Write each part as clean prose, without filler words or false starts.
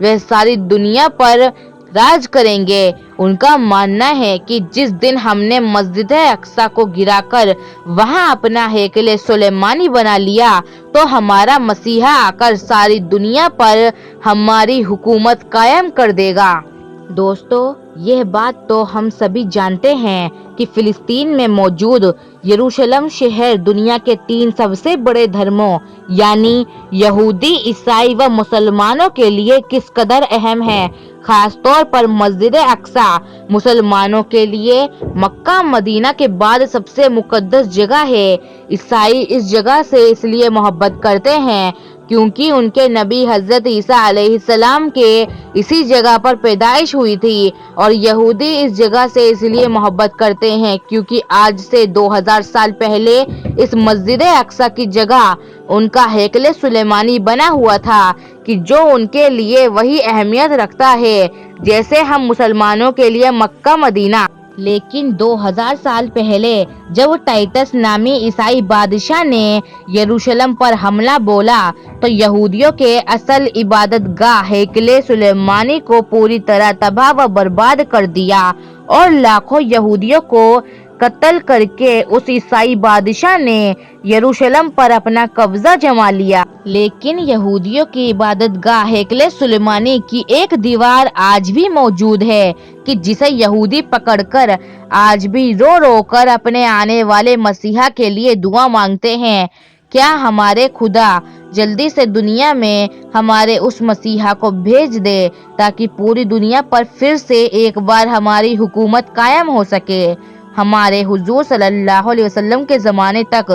وہ ساری دنیا پر راج کریں گے۔ ان کا ماننا ہے کہ جس دن ہم نے مسجد اقصی کو گرا کر وہاں اپنا ہیکل سلیمانی بنا لیا تو ہمارا مسیحا آ کر ساری دنیا پر ہماری حکومت قائم کر دے گا۔ دوستو، یہ بات تو ہم سبھی جانتے ہیں کہ فلسطین میں موجود یروشلم شہر دنیا کے 3 سب سے بڑے دھرموں یعنی یہودی، عیسائی و مسلمانوں کے لیے کس قدر اہم ہے۔ خاص طور پر مسجد اقصی مسلمانوں کے لیے مکہ مدینہ کے بعد سب سے مقدس جگہ ہے۔ عیسائی اس جگہ سے اس لیے محبت کرتے ہیں کیونکہ ان کے نبی حضرت عیسیٰ علیہ السلام کے اسی جگہ پر پیدائش ہوئی تھی، اور یہودی اس جگہ سے اس لیے محبت کرتے ہیں کیونکہ آج سے 2000 سال پہلے اس مسجد اقصی کی جگہ ان کا ہیکل سلیمانی بنا ہوا تھا کہ جو ان کے لیے وہی اہمیت رکھتا ہے جیسے ہم مسلمانوں کے لیے مکہ مدینہ۔ لیکن 2000 سال پہلے جب ٹائٹس نامی عیسائی بادشاہ نے یروشلم پر حملہ بولا تو یہودیوں کے اصل عبادت گاہ ہیکل سلیمانی کو پوری طرح تباہ و برباد کر دیا اور لاکھوں یہودیوں کو قتل کر کے اس عیسائی بادشاہ نے یروشلم پر اپنا قبضہ جما لیا۔ لیکن یہودیوں کی عبادت گاہ ہیکل سلیمانی کی ایک دیوار آج بھی موجود ہے کہ جسے یہودی پکڑ کر آج بھی رو رو کر اپنے آنے والے مسیحا کے لیے دعا مانگتے ہیں۔ کیا ہمارے خدا جلدی سے دنیا میں ہمارے اس مسیحا کو بھیج دے تاکہ پوری دنیا پر پھر سے ایک بار ہماری حکومت قائم ہو سکے۔ ہمارے حضور صلی اللہ علیہ وسلم کے زمانے تک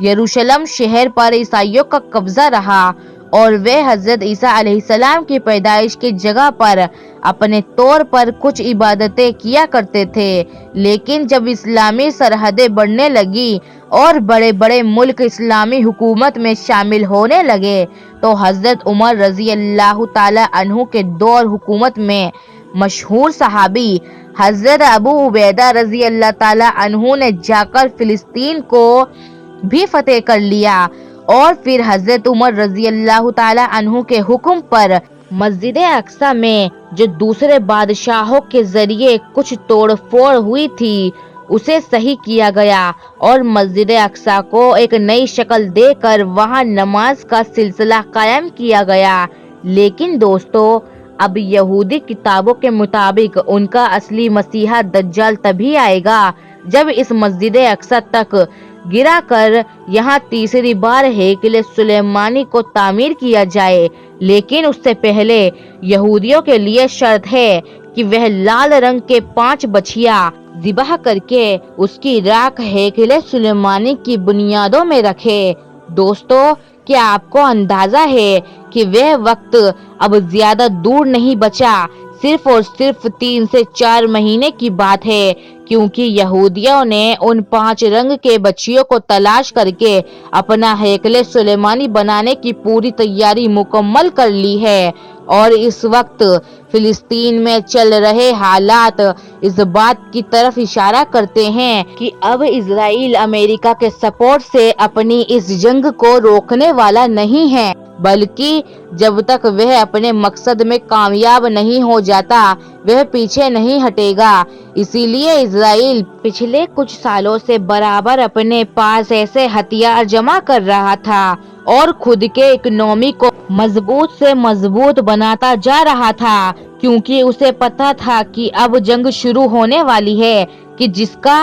یروشلم شہر پر عیسائیوں کا قبضہ رہا اور وہ حضرت عیسیٰ علیہ السلام کی پیدائش کی جگہ پر اپنے طور پر کچھ عبادتیں کیا کرتے تھے، لیکن جب اسلامی سرحدیں بڑھنے لگی اور بڑے بڑے ملک اسلامی حکومت میں شامل ہونے لگے تو حضرت عمر رضی اللہ تعالی عنہ کے دور حکومت میں مشہور صحابی حضرت ابو عبیدہ رضی اللہ تعالی عنہ نے جا کر فلسطین کو بھی فتح کر لیا اور پھر حضرت عمر رضی اللہ تعالی عنہ کے حکم پر مسجد اقصی میں جو دوسرے بادشاہوں کے ذریعے کچھ توڑ پھوڑ ہوئی تھی اسے صحیح کیا گیا اور مسجد اقصی کو ایک نئی شکل دے کر وہاں نماز کا سلسلہ قائم کیا گیا۔ لیکن دوستو، اب یہودی کتابوں کے مطابق ان کا اصلی مسیحا دجال تبھی آئے گا جب اس مسجد اقصی تک گرا کر یہاں تیسری بار ہیکل سلیمانی کو تعمیر کیا جائے، لیکن اس سے پہلے یہودیوں کے لیے شرط ہے کہ وہ لال رنگ کے 5 بچھیا ذبح کر کے اس کی راکھ ہیکل سلیمانی کی بنیادوں میں رکھے۔ دوستو، کیا آپ کو اندازہ ہے کہ وہ وقت اب زیادہ دور نہیں بچا، صرف اور صرف 3 سے 4 مہینے کی بات ہے، کیونکہ یہودیوں نے ان 5 رنگ کے بچیوں کو تلاش کر کے اپنا ہیکل سلیمانی بنانے کی پوری تیاری مکمل کر لی ہے، اور اس وقت فلسطین میں چل رہے حالات اس بات کی طرف اشارہ کرتے ہیں کہ اب اسرائیل امریکہ کے سپورٹ سے اپنی اس جنگ کو روکنے والا نہیں ہے، بلکہ جب تک وہ اپنے مقصد میں کامیاب نہیں ہو جاتا وہ پیچھے نہیں ہٹے گا۔ اسی لیے اسرائیل پچھلے کچھ سالوں سے برابر اپنے پاس ایسے ہتھیار جمع کر رہا تھا اور خود کے اکنومی کو مضبوط سے مضبوط بناتا جا رہا تھا، کیونکہ اسے پتا تھا کہ اب جنگ شروع ہونے والی ہے کہ جس کا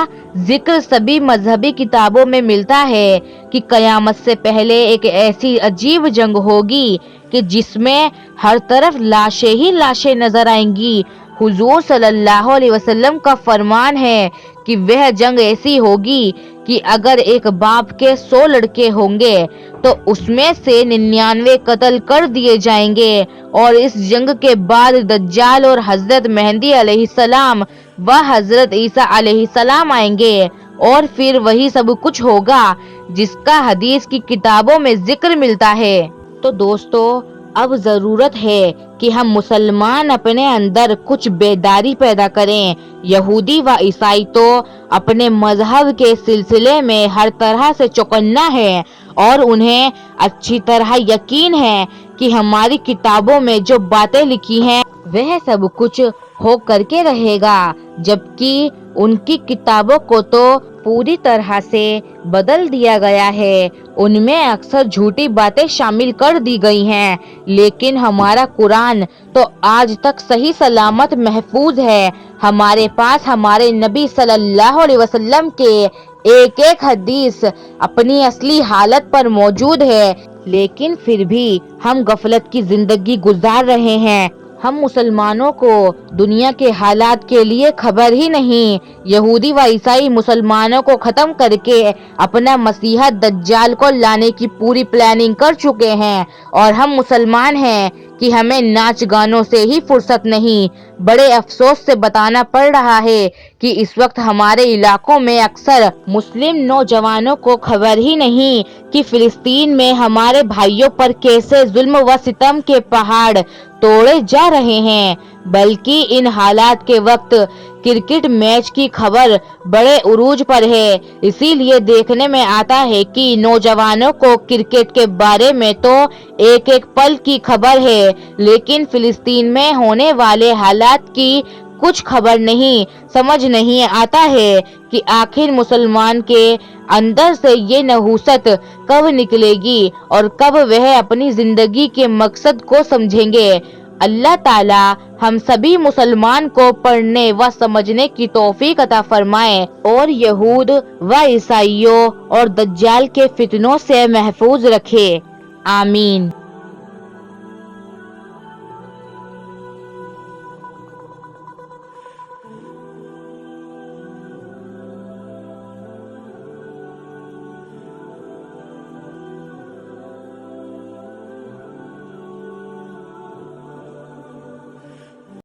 ذکر سبھی مذہبی کتابوں میں ملتا ہے کہ قیامت سے پہلے ایک ایسی عجیب جنگ ہوگی کہ جس میں ہر طرف لاشیں ہی لاشیں نظر آئیں گی۔ حضور صلی اللہ علیہ وسلم کا فرمان ہے کہ وہ جنگ ایسی ہوگی کہ اگر ایک باپ کے 100 لڑکے ہوں گے تو اس میں سے 99 قتل کر دیے جائیں گے، اور اس جنگ کے بعد دجال اور حضرت مہدی علیہ السلام و حضرت عیسیٰ علیہ السلام آئیں گے، اور پھر وہی سب کچھ ہوگا جس کا حدیث کی کتابوں میں ذکر ملتا ہے۔ تو دوستو، اب ضرورت ہے کہ ہم مسلمان اپنے اندر کچھ بیداری پیدا کریں۔ یہودی و عیسائی تو اپنے مذہب کے سلسلے میں ہر طرح سے چوکنا ہے اور انہیں اچھی طرح یقین ہے کہ ہماری کتابوں میں جو باتیں لکھی ہیں وہ سب کچھ ہو کر کے رہے گا، جبکہ ان کی کتابوں کو تو پوری طرح سے بدل دیا گیا ہے، ان میں اکثر جھوٹی باتیں شامل کر دی گئی ہیں، لیکن ہمارا قرآن تو آج تک صحیح سلامت محفوظ ہے۔ ہمارے پاس ہمارے نبی صلی اللہ علیہ وسلم کے ایک ایک حدیث اپنی اصلی حالت پر موجود ہے، لیکن پھر بھی ہم غفلت کی زندگی گزار رہے ہیں۔ ہم مسلمانوں کو دنیا کے حالات کے لیے خبر ہی نہیں۔ یہودی و عیسائی مسلمانوں کو ختم کر کے اپنا مسیح دجال کو لانے کی پوری پلاننگ کر چکے ہیں، اور ہم مسلمان ہیں کہ ہمیں ناچ گانوں سے ہی فرصت نہیں۔ بڑے افسوس سے بتانا پڑ رہا ہے کہ اس وقت ہمارے علاقوں میں اکثر مسلم نوجوانوں کو خبر ہی نہیں کہ فلسطین میں ہمارے بھائیوں پر کیسے ظلم و ستم کے پہاڑ توڑے جا رہے ہیں، بلکہ ان حالات کے وقت کرکٹ میچ کی خبر بڑے عروج پر ہے۔ اسی لیے دیکھنے میں آتا ہے کہ نوجوانوں کو کرکٹ کے بارے میں تو ایک ایک پل کی خبر ہے، لیکن فلسطین میں ہونے والے حالات کی کچھ خبر نہیں۔ سمجھ نہیں آتا ہے کہ آخر مسلمان کے اندر سے یہ نحوست کب نکلے گی اور کب وہ اپنی زندگی کے مقصد کو سمجھیں گے۔ اللہ تعالی ہم سبھی مسلمان کو پڑھنے و سمجھنے کی توفیق عطا فرمائے اور یہود و عیسائیوں اور دجال کے فتنوں سے محفوظ رکھے۔ آمین۔